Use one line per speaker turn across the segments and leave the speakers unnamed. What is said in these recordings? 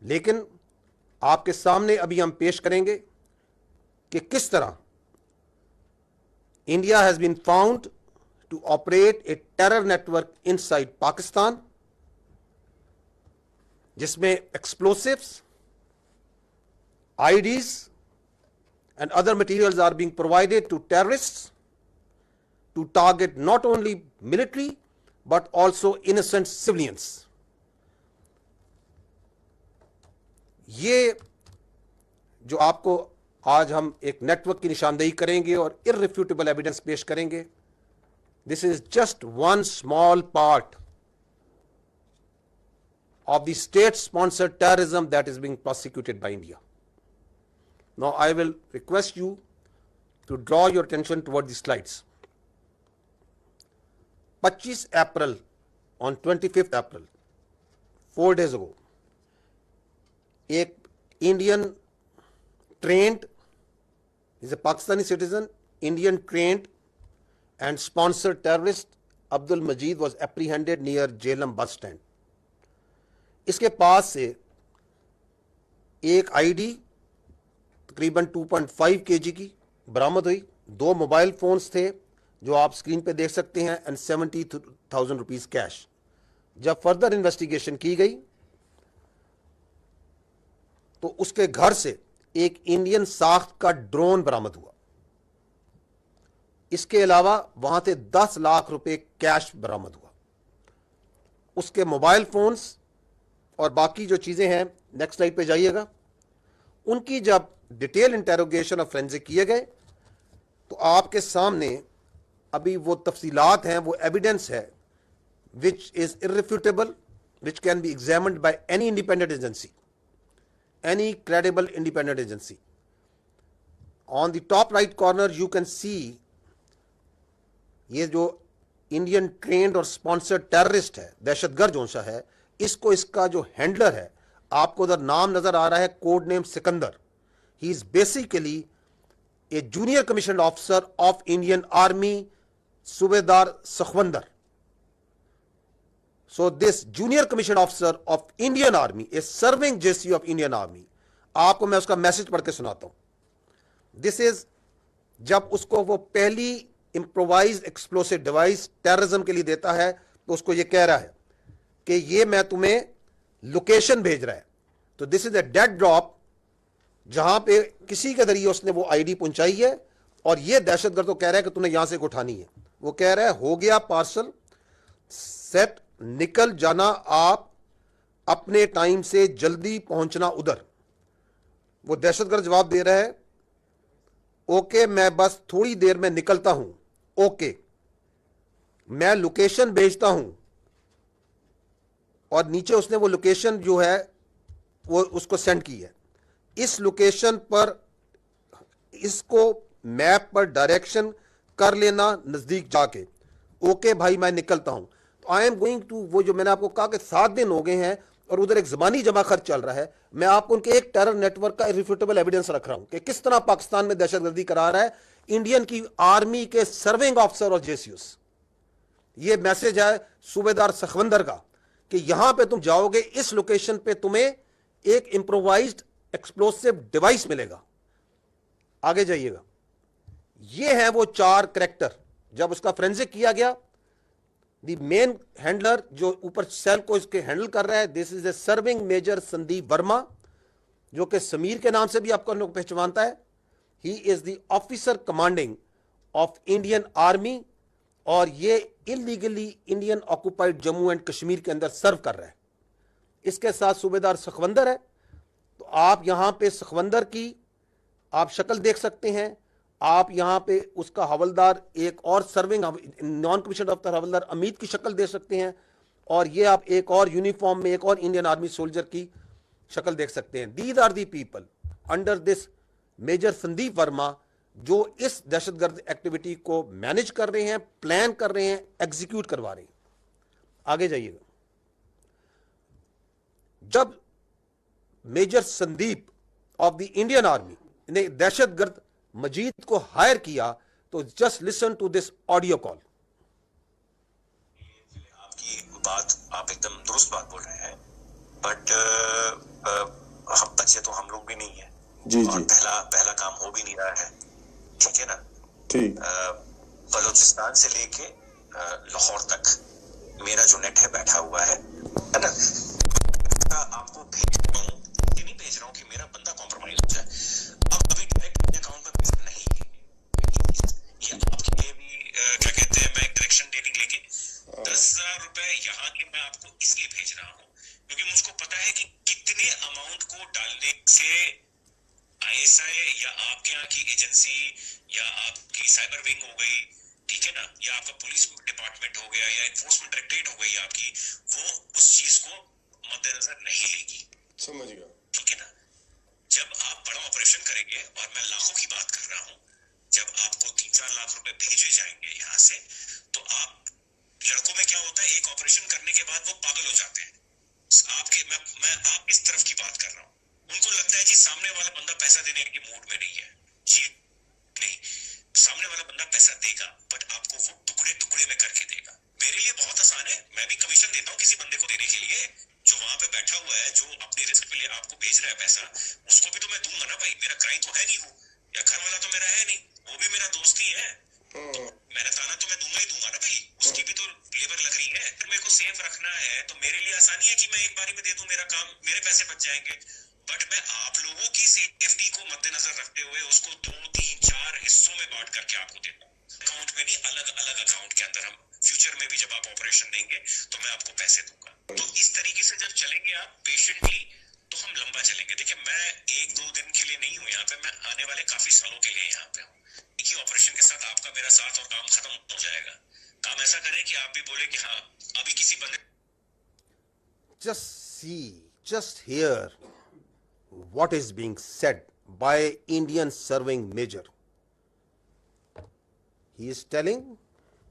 लेकिन आपके सामने अभी हम पेश करेंगे कि किस तरह India has been found to operate a terror network inside Pakistan, जिसमें explosives, IEDs and other materials are being provided to terrorists to target not only military but also innocent civilians. ये जो आपको आज हम एक नेटवर्क की निशानदेही करेंगे और इररिफ्यूटेबल एविडेंस पेश करेंगे, this is just one small part of the state-sponsored terrorism that is being prosecuted by India. Now, I will request you to draw your attention toward the slides. 25 April, on 25th April, 4 days ago, एक Indian trained, is a Pakistani citizen, Indian trained and sponsored terrorist Abdul Majid was apprehended near Jhelum bus stand. इसके पास से एक IED तकरीबन 2.5 kg की बरामद हुई, 2 mobile phones थे जो आप स्क्रीन पे देख सकते हैं एंड 70,000 रुपीस कैश। जब फर्दर इन्वेस्टिगेशन की गई तो उसके घर से एक इंडियन साख्त का ड्रोन बरामद हुआ। इसके अलावा वहां से 10 लाख रुपए कैश बरामद हुआ। उसके मोबाइल फोन्स और बाकी जो चीजें हैं, नेक्स्ट स्लाइड पे जाइएगा, उनकी जब डिटेल इंटेरोगेशन और फोरेंसिक किए गए तो आपके सामने अभी वो तफसीलात हैं, वो एविडेंस है which is irrefutable, which can be examined by any independent agency, any credible independent agency. On the top right corner you can see ये जो इंडियन ट्रेंड और स्पॉन्सर्ड टेररिस्ट है, दहशतगर्द जो सा है, इसको इसका जो हैंडलर है, आपको उधर नाम नजर आ रहा है, code name Sikandar. He is basically a junior commission officer of Indian army, Subedar Sakhwinder. So this junior commission officer of Indian army a serving JCU of Indian army, आपको मैं उसका मैसेज पढ़ के सुनाता हूं। दिस इज जब उसको वो पहली इंप्रोवाइज्ड एक्सप्लोसिव डिवाइस टेररिज्म के लिए देता है तो उसको ये कह रहा है कि ये मैं तुम्हें लोकेशन भेज रहा है। तो this is a dead drop, जहां पे किसी के जरिए उसने वो IED पहुंचाई है और ये दहशतगर्द को कह रहा है कि तुम्हें यहां से उठानी है। वो कह रहा है हो गया पार्सल सेट, निकल जाना आप अपने टाइम से, जल्दी पहुंचना उधर। वो दहशतगर्द जवाब दे रहा है ओके मैं बस थोड़ी देर में निकलता हूं, ओके मैं लोकेशन भेजता हूं। और नीचे उसने वो लोकेशन जो है वो उसको सेंड की है। इस लोकेशन पर इसको मैप पर डायरेक्शन कर लेना नजदीक जाके, ओके भाई मैं निकलता हूं। तो आई एम गोइंग टू, वो जो मैंने आपको कहा कि 7 दिन हो गए हैं और उधर एक जबानी जमा खर्च चल रहा है, मैं आपको उनके एक टेरर नेटवर्क का इररिफ्यूटेबल एविडेंस रख रहा हूं कि किस तरह पाकिस्तान में दहशतगर्दी करा रहा है इंडियन की आर्मी के सर्विंग ऑफिसर और JCUs। ये मैसेज है सूबेदार सखवंदर का कि यहां पे तुम जाओगे, इस लोकेशन पे तुम्हें एक इंप्रोवाइज्ड एक्सप्लोसिव डिवाइस मिलेगा। आगे जाइएगा, ये है वो 4 कैरेक्टर। जब उसका फोरेंसिक किया गया, द मेन हैंडलर जो ऊपर सेल को इसके हैंडल कर रहा है, this is a serving major Sandeep Verma, जो कि समीर के नाम से भी आपको लोग पहचानता है। He is the officer commanding of Indian army और ये illegally Indian occupied Jammu and Kashmir के अंदर सर्व कर रहा है। इसके साथ सूबेदार सखवंदर है। तो आप यहां पे सखवंदर की आप शक्ल देख सकते हैं। आप यहां पे उसका हवलदार, एक और सर्विंग नॉन कमीशन ऑफिसर हवलदार अमित की शक्ल देख सकते हैं। और ये आप एक और यूनिफॉर्म में एक और इंडियन आर्मी सोल्जर की शक्ल देख सकते हैं। These are the people under this major Sandeep Verma जो इस दहशतगर्द एक्टिविटी को मैनेज कर रहे हैं, प्लान कर रहे हैं, एग्जीक्यूट करवा रहे हैं। आगे जाइएगा। जब major Sandeep of the Indian army ने दहशतगर्द मजीद को हायर किया तो just listen to this audio call.
आपकी बात, आप एकदम दुरुस्त बात बोल रहे हैं, बट भी नहीं है
जी
और
जी
पहला काम हो भी नहीं रहा है, ठीक है ना।
ठीक
बलूचिस्तान से लेके लाहौर तक मेरा जो नेट है बैठा हुआ है ना। आपको भेज रहा हूँ, ये नहीं भेज रहा हूँ कि मेरा बंदा कॉम्प्रोमाइज हो जाए। अब अभी डायरेक्ट अकाउंट में पैसा नहीं है, ये आपके लिए भी क्या कहते हैं, मैं एक डायरेक्शन देने के लिए 10,000 रुपए यहाँ के मैं आपको इसलिए भेज रहा हूँ क्योंकि मुझको पता है कि कितने अमाउंट को डालने से आईएसआई या आपके यहाँ की एजेंसी या आपकी साइबर विंग हो गई, ठीक है ना, या आपका पुलिस डिपार्टमेंट हो गया या एनफोर्समेंट डायरेक्टरेट हो गई आपकी, वो उस चीज को मद्देनजर नहीं लेगी।
समझ गया।
ठीक है ना। जब आप बड़ा ऑपरेशन करेंगे, और मैं लाखों की बात कर रहा हूँ, जब आपको 3-4 लाख रुपए भेजे जाएंगे यहाँ से, तो आप लड़कों में क्या होता है, एक ऑपरेशन करने के बाद वो पागल हो जाते हैं। मैं आप इस तरफ की बात कर रहा हूँ। उनको लगता है कि सामने वाला बंदा पैसा देने के मूड में नहीं है। जी नहीं, सामने वाला बंदा पैसा देगा, बट आपको वो टुकड़े टुकड़े में करके देगा। मेरे लिए बहुत आसान है, मैं भी कमीशन देता हूँ किसी बंदे को देने के लिए, जो वहां पे बैठा हुआ है, जो अपनी रिस्क पे लिए आपको भेज रहा है पैसा, उसको भी तो मैं दूंगा ना भाई। मेरा क्राइम तो है नहीं वो, या घर वाला तो मेरा है नहीं, वो भी मेरा दोस्त ही है, तो मेरा ताना तो मैं दूंगा ही दूंगा ना भाई। उसकी भी तो लेबर लग रही है, फिर मेरे को सेफ रखना है, तो मेरे लिए आसानी है कि मैं एक बारी में दे दूं, मेरा काम, मेरे पैसे बच जाएंगे। बट मैं आप लोगों की सेफ्टी को मद्देनजर रखते हुए उसको 2-3-4 हिस्सों में बांट करके आपको देता हूँ, अकाउंट में नहीं, अलग अलग अकाउंट के अंदर। हम फ्यूचर में भी जब आप ऑपरेशन देंगे तो मैं आपको पैसे दूंगा। तो इस तरीके से जब चलेंगे आप पेशेंटली, तो हम लंबा चलेंगे। देखिए, मैं 1-2 दिन के लिए नहीं हूँ यहाँ पे, मैं आने वाले काफी सालों के लिए यहाँ पे हूँ। एक ही ऑपरेशन के साथ आपका मेरा साथ और काम खत्म हो जाएगा। काम ऐसा करें कि आप भी बोले कि हाँ, अभी किसी बंदे
just hear what is being said by Indian serving major. He is telling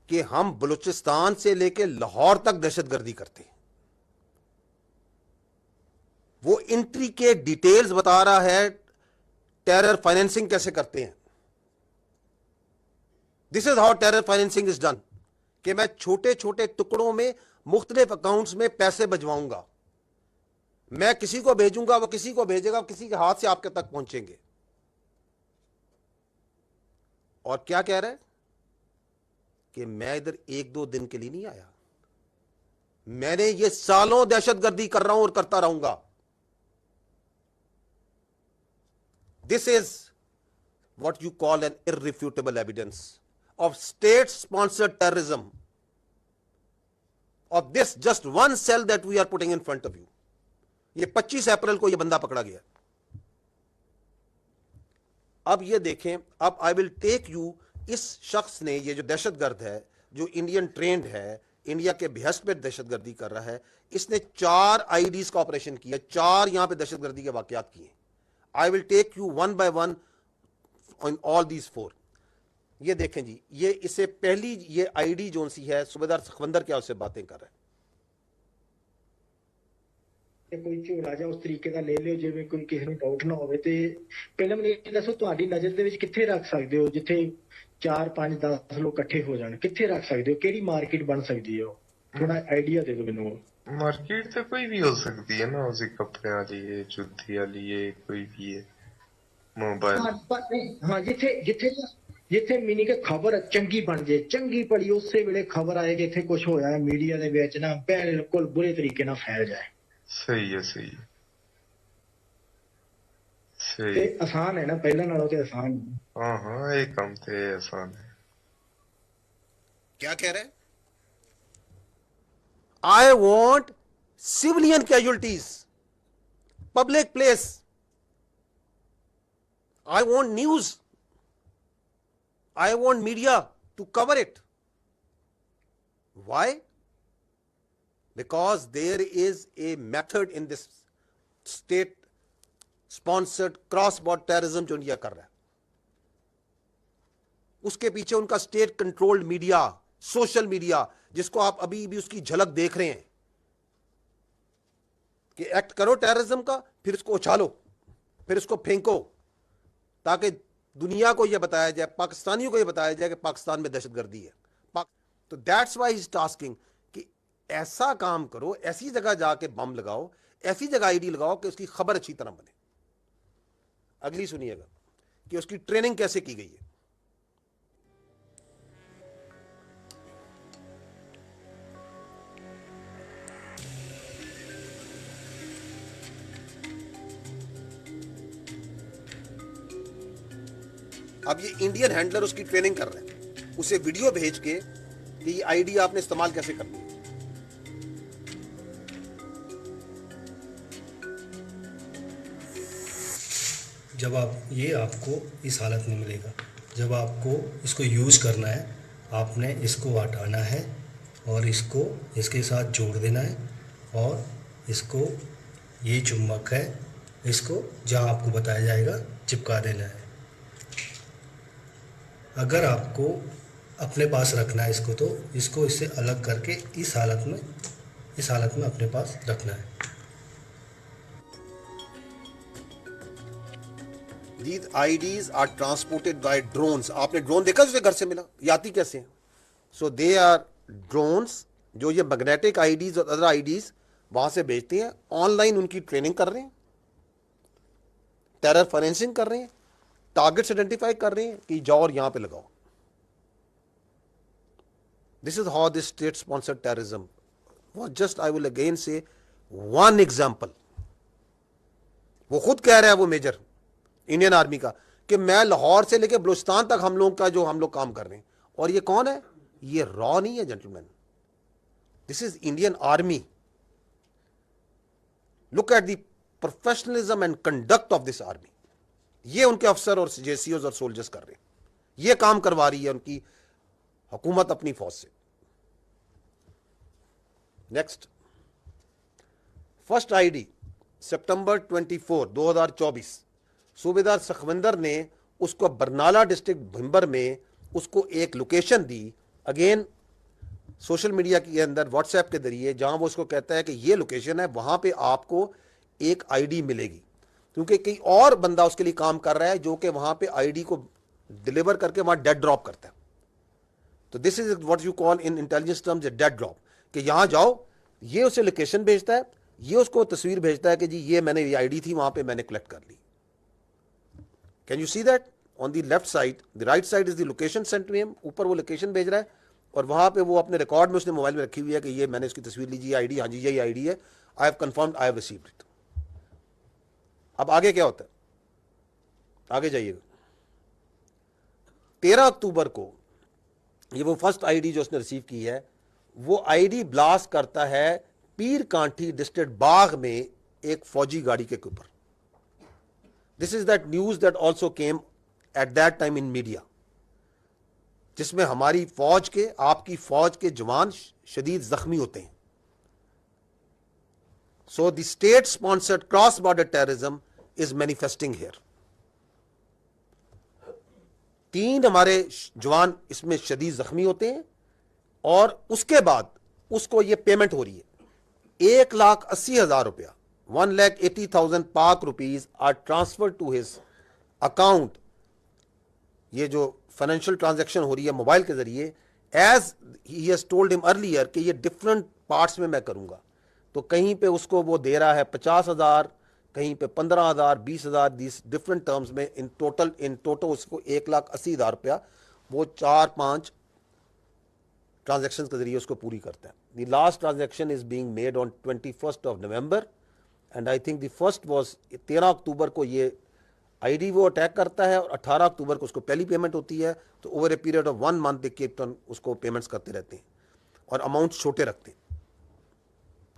कि हम बलूचिस्तान से लेके लाहौर तक दहशतगर्दी करते हैं। वो इंट्रिकेट डिटेल्स बता रहा है, टेरर फाइनेंसिंग कैसे करते हैं। This is how terror financing is done, कि मैं छोटे छोटे टुकड़ों में मुख्तलिफ अकाउंट्स में पैसे भिजवाऊंगा, मैं किसी को भेजूंगा, वो किसी को भेजेगा, किसी के हाथ से आपके तक पहुंचेंगे। और क्या कह रहा है कि मैं इधर 1-2 दिन के लिए नहीं आया, मैंने ये सालों दहशतगर्दी कर रहा हूं और करता रहूंगा। This is what you call an irrefutable evidence of state sponsored terrorism of this just one cell that we are putting in front of you. ये 25 अप्रैल को ये बंदा पकड़ा गया। अब ये देखें, अब आई विल टेक यू, इस शख्स ने, ये जो दहशतगर्द है, जो इंडियन ट्रेंड है, इंडिया के behest पे दहशतगर्दी कर रहा है, इसने 4 आईडीज का ऑपरेशन किया, 4 यहां पे दहशतगर्दी के वाकयात किए। I will take you one by one on all these 4। ये देखें जी, ये इससे पहली ये आईडी जोन सी है, सूबेदार सखवंदर क्या उससे बातें कर रहा है।
ਕੋਈ ਝੋਲਾ ਜਾਂ ਉਸ ਤਰੀਕੇ ਦਾ ਲੈ ਲਿਓ ਜਿਵੇਂ ਕੋਈ ਕਿਸੇ ਨੂੰ ਡਾਊਟ ਨਾ ਹੋਵੇ। ਤੇ ਪਹਿਲਾਂ ਮੈਨੂੰ ਇਹ ਦੱਸੋ, ਤੁਹਾਡੀ ਨਜ਼ਰ ਦੇ ਵਿੱਚ ਕਿੱਥੇ ਰੱਖ ਸਕਦੇ ਹੋ ਜਿੱਥੇ 4-5-10 ਲੋਕ ਇਕੱਠੇ ਹੋ ਜਾਣ? ਕਿੱਥੇ ਰੱਖ ਸਕਦੇ ਹੋ? ਕਿਹੜੀ ਮਾਰਕੀਟ ਬਣ ਸਕਦੀ ਹੈ? ਉਹ ਥੋੜਾ ਆਈਡੀਆ ਦੇ ਦਿਓ ਮੈਨੂੰ।
मार्केट तो कोई भी हो सकती है ना, उसी कपड़े वाली है, जूती वाली है, कोई भी है, मोबाइल।
हाँ, जिथे जिथे जिथे मीनी के खबर चंगी बन जाए, चंगी पड़ी उसे वेले खबर आए कि इत्थे कुछ होया है, मीडिया दे विच ना बिल्कुल बुरे तरीके नाल फैल जाए।
सही है, सही है, सही।
ते आसान है ना, पहले नालों ते आसान है।
हाँ हाँ, ये काम तो आसान है।
क्या कह रहे हैं? I want civilian casualties, public place, I want news, I want media to cover it. Why? Because there is a method in this state sponsored cross border terrorism जो इंडिया कर रहा है, उसके पीछे उनका state controlled media, social media, जिसको आप अभी भी उसकी झलक देख रहे हैं कि एक्ट करो टेररिज्म का, फिर इसको उछालो, फिर इसको फेंको, ताकि दुनिया को यह बताया जाए, पाकिस्तानियों को यह बताया जाए कि पाकिस्तान में दहशतगर्दी है। तो that's why he is tasking कि ऐसा काम करो, ऐसी जगह जाके बम लगाओ, ऐसी जगह आईडी लगाओ कि उसकी खबर अच्छी तरह बने। अगली सुनिएगा कि उसकी ट्रेनिंग कैसे की गई है। अब ये इंडियन हैंडलर उसकी ट्रेनिंग कर रहे हैं, उसे वीडियो भेज के कि ये आईडी आपने इस्तेमाल कैसे करनी है।
जब आप ये आपको इस हालत में मिलेगा, जब आपको इसको यूज़ करना है, आपने इसको हटाना है और इसको इसके साथ जोड़ देना है और इसको, ये चुम्बक है, इसको जहाँ आपको बताया जाएगा चिपका देना है। अगर आपको अपने पास रखना है इसको, तो इसको इससे अलग करके इस हालत में अपने पास रखना है।
These IDs are transported by drones. आपने ड्रोन देखा जिसे घर से मिला, ये आती कैसे हैं? So they are drones जो ये मैग्नेटिक IDs और अदर IDs वहां से भेजते हैं। ऑनलाइन उनकी ट्रेनिंग कर रहे हैं, टेरर फाइनेंसिंग कर रहे हैं, टारगेट्स आइडेंटिफाई कर रहे हैं कि जाओ और यहां पे लगाओ। This is how this state sponsored terrorism was just, I will again से, वन एग्जाम्पल। वो खुद कह रहा है, वो मेजर इंडियन आर्मी का, कि मैं लाहौर से लेकर बलूचिस्तान तक हम लोग काम कर रहे हैं। और ये कौन है? ये रॉ नहीं है gentleman, this is Indian army. Look at the professionalism and conduct of this army. ये उनके अफसर और जेसीओज और सोल्जर्स कर रहे हैं, ये काम करवा रही है उनकी हुकूमत अपनी फौज से। नेक्स्ट, फर्स्ट आईडी सितंबर 24, 2024, सूबेदार सखविंदर ने उसको बरनाला डिस्ट्रिक्ट भिंबर में उसको एक लोकेशन दी, अगेन सोशल मीडिया के अंदर व्हाट्सएप के जरिए, जहां वो उसको कहता है कि ये लोकेशन है, वहां पे आपको एक आईडी मिलेगी, क्योंकि कई और बंदा उसके लिए काम कर रहा है जो कि वहां पे आईडी को डिलीवर करके वहां डेड ड्रॉप करता है। तो this is what you call in intelligence terms A dead drop, कि यहां जाओ, ये उसे लोकेशन भेजता है, ये उसको तस्वीर भेजता है कि जी ये मैंने, ये आईडी थी वहां पे मैंने कलेक्ट कर ली। Can you see that? On the left side, the right side is the location sent to him, ऊपर वो लोकेशन भेज रहा है और वहां पे वो अपने रिकॉर्ड में उसने मोबाइल में रखी हुई है कि ये मैंने इसकी तस्वीर लीजिए, आईडी, हाँ जी यही आईडी है, I have confirmed, I have received it. अब आगे क्या होता है? आगे जाइएगा। 13 अक्टूबर को ये वो फर्स्ट आईडी जो उसने रिसीव की है, वो आईडी ब्लास्ट करता है पीर कांठी डिस्ट्रिक्ट बाग में एक फौजी गाड़ी के ऊपर। This is that news that also came at that time in media, जिसमें हमारी फौज के, आपकी फौज के जवान शदीद जख्मी होते हैं। So the state sponsored cross border terrorism is manifesting here. 3 हमारे जवान इसमें शदीद जख्मी होते हैं और उसके बाद उसको ये पेमेंट हो रही है, 1,80,000 रुपया, 1,80,000 Pak rupees are transfer to his account. ये जो फाइनेंशियल ट्रांजैक्शन हो रही है मोबाइल के जरिए, as he has told him earlier कि ये डिफरेंट पार्ट्स में मैं करूंगा। तो कहीं पे उसको वो दे रहा है 50,000, कहीं पे 15,000, 20,000, दिस डिफरेंट टर्म्स में। इन टोटल उसको 1,80,000 रुपया वो 4-5 ट्रांजैक्शन के जरिए उसको पूरी करता है। The last transaction is being made on 21 of November and I think the first was 13 अक्टूबर को ये आईडी वो अटैक करता है और 18 अक्टूबर को उसको पहली पेमेंट होती है। तो over a period of 1 month they keep on उसको पेमेंट्स करते रहते हैं और अमाउंट छोटे रखते हैं।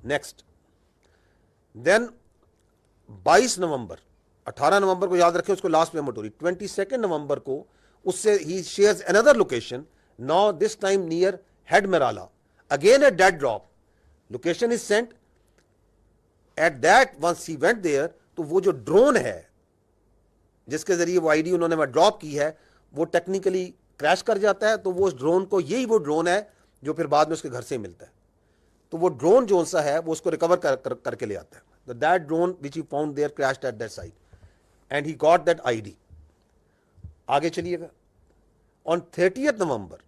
नेक्स्ट, देन 22 नवंबर, 18 नवंबर को याद रखें उसको लास्ट पेमेंट हो रही, 22 नवंबर को उससे ही shares another location, now this time near Head Marala, again a dead drop, location is sent at that, once he went there, तो वो जो ड्रोन है जिसके जरिए वो आईडी उन्होंने वहां ड्रॉप की है, वो टेक्निकली क्रैश कर जाता है। तो वो उस ड्रोन को, यही वो ड्रोन है जो फिर बाद में उसके घर से मिलता है। तो वो ड्रोन जो सा है वो उसको रिकवर करके ले आता है। तो that drone which he found there crashed at that site and he got that ID. आगे चलिएगा। ऑन 30 नवंबर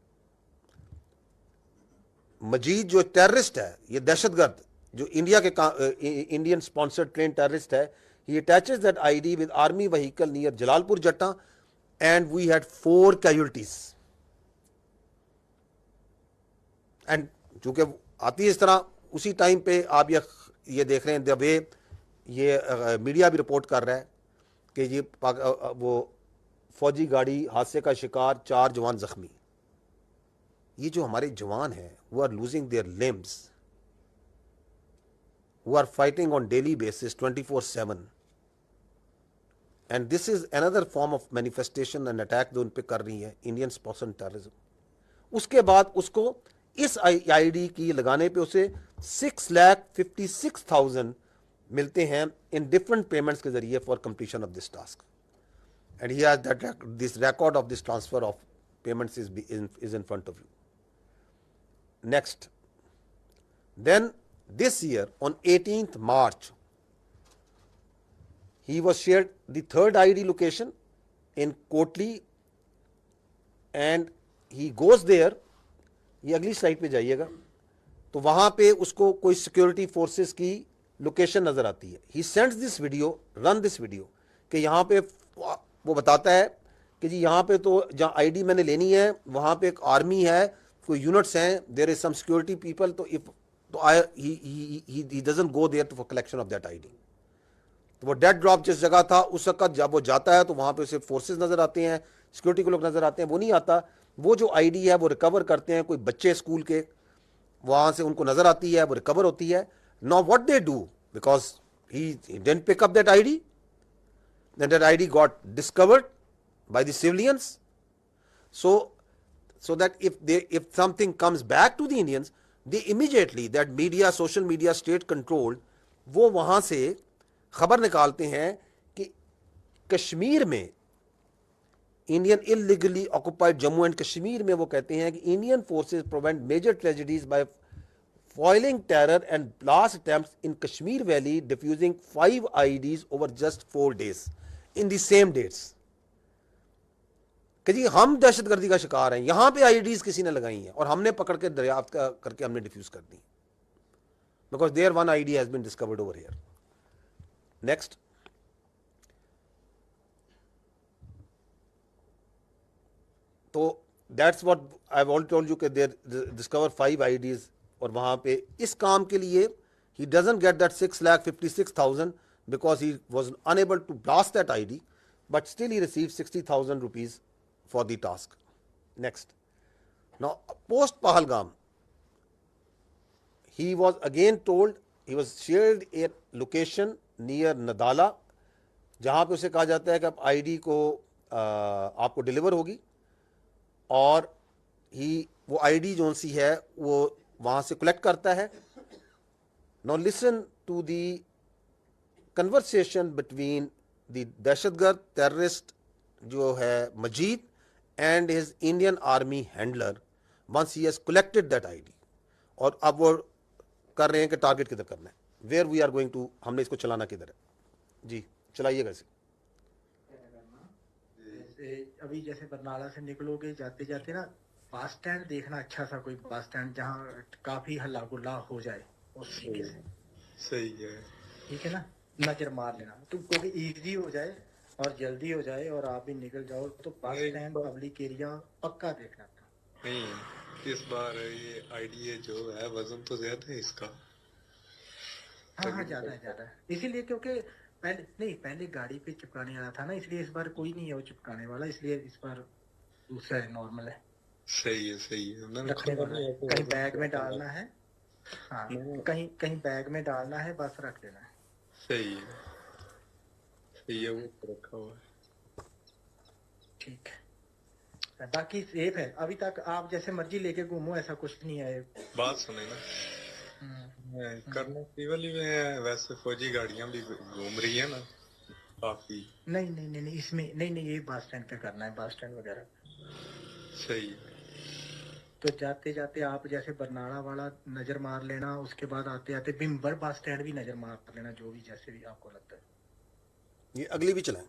मजीद जो टेररिस्ट है, ये दहशतगर्द जो इंडियन स्पॉन्सर्ड ट्रेन टेररिस्ट है, He attaches that ID with army vehicle near Jalalpur Jatta, and we had 4 casualties. And चूंकि आती है इस तरह, उसी टाइम पे आप ये देख रहे हैं द वे ये मीडिया भी रिपोर्ट कर रहा है कि ये वो फौजी गाड़ी हादसे का शिकार, 4 जवान जख्मी. ये जो हमारे जवान हैं वो are losing their limbs, who are fighting on daily basis 24/7, and this is another form of manifestation and attack जो उन पे कर रही है इंडियन स्पॉन्सर्ड टेररिज्म. उसके बाद उसको इस आईडी की लगाने पे उसे 6,56,000 मिलते हैं इन डिफरेंट पेमेंट्स के जरिए for completion of this task, and he has that this record of this transfer of payments is in front of you. Next, then this year on 18th March he was shared the third ID location in Kotli, and he goes there. ये अगली slide पे जाइएगा तो वहां पे उसको कोई security forces की लोकेशन नजर आती है. He sends this video, run this video, कि यहाँ पे वो बताता है कि जी यहाँ पे तो जहाँ आईडी मैंने लेनी है वहां पे एक आर्मी है, कोई यूनिट्स हैं, there is some security people, तो इफ तो he doesn't go there for collection of that ID. तो वो डेड ड्रॉप जिस जगह था उस वक्त जब वो जाता है तो वहां पे उसे फोर्सेस नजर आते हैं, सिक्योरिटी के लोग नजर आते हैं, वो नहीं आता. वो जो आईडी है वो रिकवर करते हैं कोई बच्चे स्कूल के, वहां से उनको नजर आती है, वो रिकवर होती है. Now what they do, because he didn't pick up that ID, then that ID got discovered by the civilians. So that if something comes back to the Indians, they immediately, that media, social media, state controlled, वो वहां से खबर निकालते हैं कि कश्मीर में Indian illegally occupied Jammu and Kashmir में वो कहते हैं कि Indian forces prevent major tragedies by foiling terror and blast attempts in Kashmir Valley, diffusing 5 IDs over just 4 days in the same dates. कि जी हम दहशतगर्दी का शिकार हैं, यहां पे आईडीज किसी ने लगाई हैं और हमने पकड़ के दरियाफ्त करके हमने डिफ्यूज कर दी, because there one ID has been discovered over here. Next, तो that's what I want told you कि देयर डिस्कवर 5 आईडीज, और वहां पे इस काम के लिए he doesn't get that 6,56,000 because he was unable to blast that ID, but still he received 60,000 rupees for the task. Next, now post Pahalgam, he was again told, he was shared a location near Nadala, जहां पे उसे कहा जाता है कि अब ID को आपको डिलीवर होगी, और वो आईडी जो सी है वो वहां से कलेक्ट करता है. Now listen to the conversation between the दहशतगर्द टेररिस्ट जो है Majid and his Indian army handler once he has collected that ID. और अब वो कर रहे हैं कि टारगेट किधर करना है, where we are going to, हमने इसको चलाना किधर है. जी चलाइएगा इसे.
अभी जैसे बरनाला से निकलोगे, जाते जाते ना बस स्टैंड देखना, अच्छा सा कोई बस स्टैंड जहाँ काफी हल्ला गुल्ला हो जाए उस तरीके से.
सही है.
ठीक है ना, नजर मार लेना तो क्योंकि इजी हो जाए और जल्दी हो जाए और आप भी निकल जाओ. तो बस स्टैंड, पब्लिक एरिया पक्का देखना था.
नहीं, इस बार ये आईडी जो है वजन तो ज्यादा है इसका.
हाँ ज्यादा है इसीलिए, क्योंकि पहले गाड़ी पे चिपकाने वाला था ना, इसलिए इस बार कोई नहीं है वो चिपकाने वाला, इसलिए इस बार दूसरा है, नॉर्मल है.
सही है.
रखने वाला है, कहीं बैग में डालना है. हाँ, कहीं बैग में डालना है, बस रख देना है.
सही है, वो रखा हुआ है.
ठीक है, बाकी सेफ है. अभी तक आप जैसे मर्जी लेके घूमो, ऐसा कुछ नहीं है.
बात सुने ना, करना सिविल ही में है, वैसे फौजी गाड़ियां भी घूम रही है ना काफी.
नहीं इसमें नहीं, ये बस स्टैंड पे करना है, बस स्टैंड वगैरह.
सही है.
तो जाते जाते आप जैसे बरनाला वाला नजर मार लेना, उसके बाद आते आते बिम्बर बस स्टैंड भी नजर मार लेना, जो भी जैसे भी आपको लगता है.
ये अगली भी चलाएं.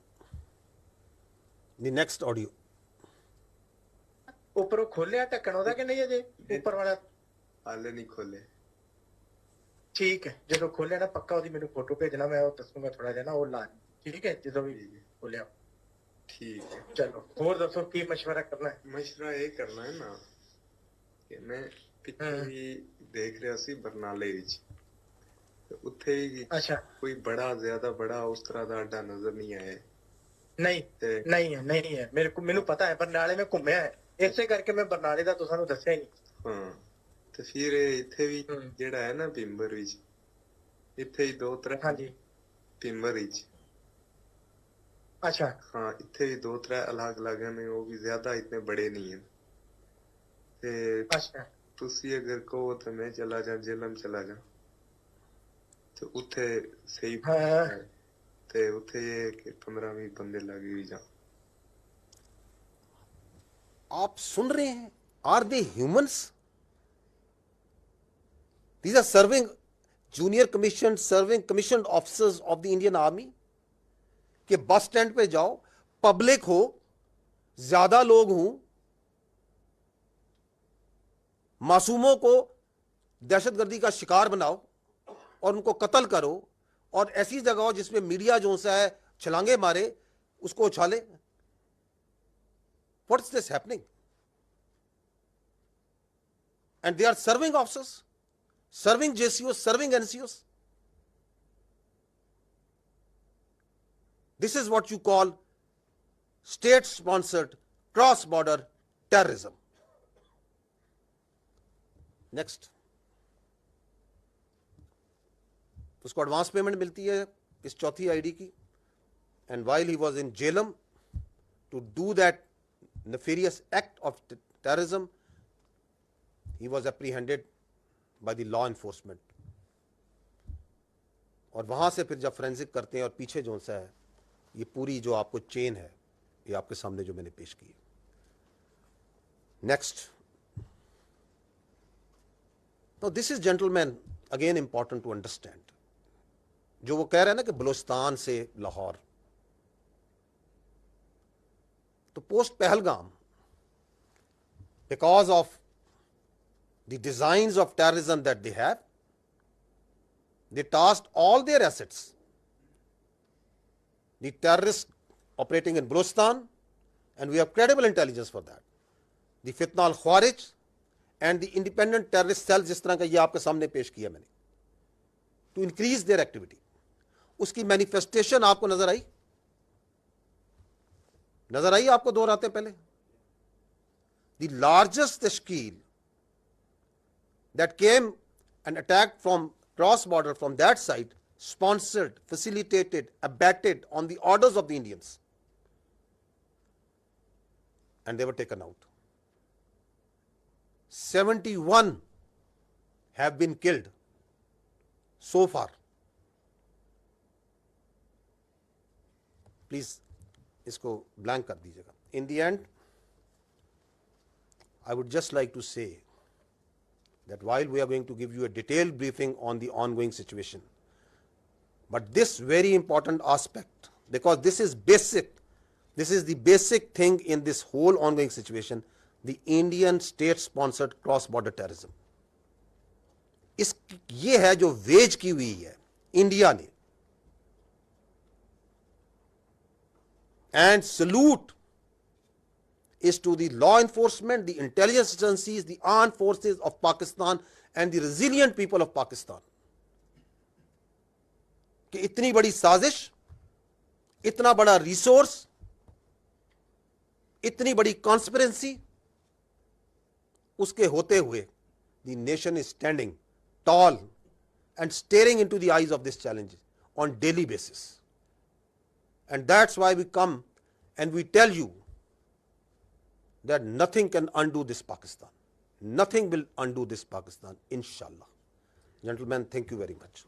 The next audio.
ऊपर खोले ढक्कन होता कि नहीं, अजय ऊपर वाला
हाले नहीं खोले.
ਠੀਕ ਹੈ, ਜਦੋਂ ਖੋਲਿਆ ਨਾ ਪੱਕਾ ਉਹਦੀ ਮੈਨੂੰ ਫੋਟੋ ਭੇਜਣਾ, ਮੈਂ ਉਹ ਦੱਸੂਗਾ ਥੋੜਾ ਜਿਹਾ ਨਾ ਉਹ ਲਾ, ਠੀਕ ਹੈ, ਜਦੋਂ ਵੀ ਖੋਲਿਆ।
ठीक है।
ਚਲੋ ਹੋਰ ਦੱਸੋ ਕੀ ਮਸ਼ਵਰਾ ਕਰਨਾ ਹੈ?
मशवरा ये करना है ना कि मैं पिछले भी देख रहा सी बरनाले विच, ते उत्थे ही
ਅੱਛਾ
कोई बड़ा ज्यादा बड़ा उस तरह का अड्डा नजर नहीं आया।
ਨਹੀਂ
ते
ਨਹੀਂ ਹੈ ਮੇਰੇ ਕੋ, ਮੈਨੂੰ ਪਤਾ ਹੈ ਬਰਨਾਲੇ ਮੈਂ ਘੁੰਮਿਆ ਹੈ, ਇਸੇ ਕਰਕੇ ਮੈਂ ਬਰਨਾਲੇ ਦਾ ਤੁਹਾਨੂੰ ਦੱਸਿਆ ਹੀ ਨਹੀਂ।
हाँ ते फिर इत्थे भी
हम्म।
जेड़ा है ना पिंबर विच, इत्थे ही 2-3
ਹਾਂਜੀ
पिंबर विच,
ਅੱਛਾ
हाँ इत्थे भी 2-3 अलग अलग हैं, वो भी ज्यादा इतने बड़े नहीं हैं। ते
ਅੱਛਾ
तुसी अगर कहो तो मैं चला जा, जेलम चला जा, तो उत्थे सही
हाँ।
है। ते उत्थे ये कि 15-20 बंदे लगे भी जा।
आप सुन रहे हैं, are they humans? These are serving junior commissioned, serving commissioned officers of the Indian Army. कि बस स्टैंड पे जाओ, पब्लिक हो, ज्यादा लोग हों, मासूमों को दहशतगर्दी का शिकार बनाओ और उनको कत्ल करो, और ऐसी जगह हो जिसमें मीडिया जो सा है छलांगे मारे, उसको उछाले। What is this happening? And they are serving officers, serving JCOs, serving NCOs. This is what you call state-sponsored cross-border terrorism. Next. उसको एडवांस पेमेंट मिलती है इस चौथी आईडी की, and while he was in Jhelum to do that nefarious act of terrorism, he was apprehended by the law enforcement. और वहां से फिर जब फोरेंसिक करते हैं और पीछे जो सा है, ये पूरी जो आपको चेन है, ये आपके सामने जो मैंने पेश की है। नेक्स्ट, तो this is gentleman again important to understand. जो वो कह रहे हैं ना कि बलूचिस्तान से लाहौर, तो post Pahalgam, because of the designs of terrorism that they have, they tasked all their assets, the terrorists operating in Balochistan, and we have credible intelligence for that, the Fitna al-Khawarij and the independent terrorist cells, जिस तरह का ये आपके सामने पेश किया मैंने, to increase their activity. उसकी मैनिफेस्टेशन आपको नजर आई आपको दोहराते पहले। The largest तश्कील that came and attacked from cross border from that side, sponsored, facilitated, abetted on the orders of the Indians, and they were taken out. 71 have been killed so far. Please इसको blank कर दीजिएगा. In the end, I would just like to say that while we are going to give you a detailed briefing on the ongoing situation, but this very important aspect, because this is basic, this is the basic thing in this whole ongoing situation, the Indian state-sponsored cross-border terrorism. इस ये है जो veg की हुई है India ने, and salute is to the law enforcement, the intelligence agencies, the armed forces of Pakistan and the resilient people of Pakistan. कि इतनी बड़ी साजिश, इतना बड़ा रिसोर्स, इतनी बड़ी कॉन्स्पिरेंसी, उसके होते हुए the nation is standing tall and staring into the eyes of this challenge on daily basis. And that's why we come and we tell you that nothing can undo this Pakistan. Nothing will undo this Pakistan, inshallah. Gentlemen, thank you very much.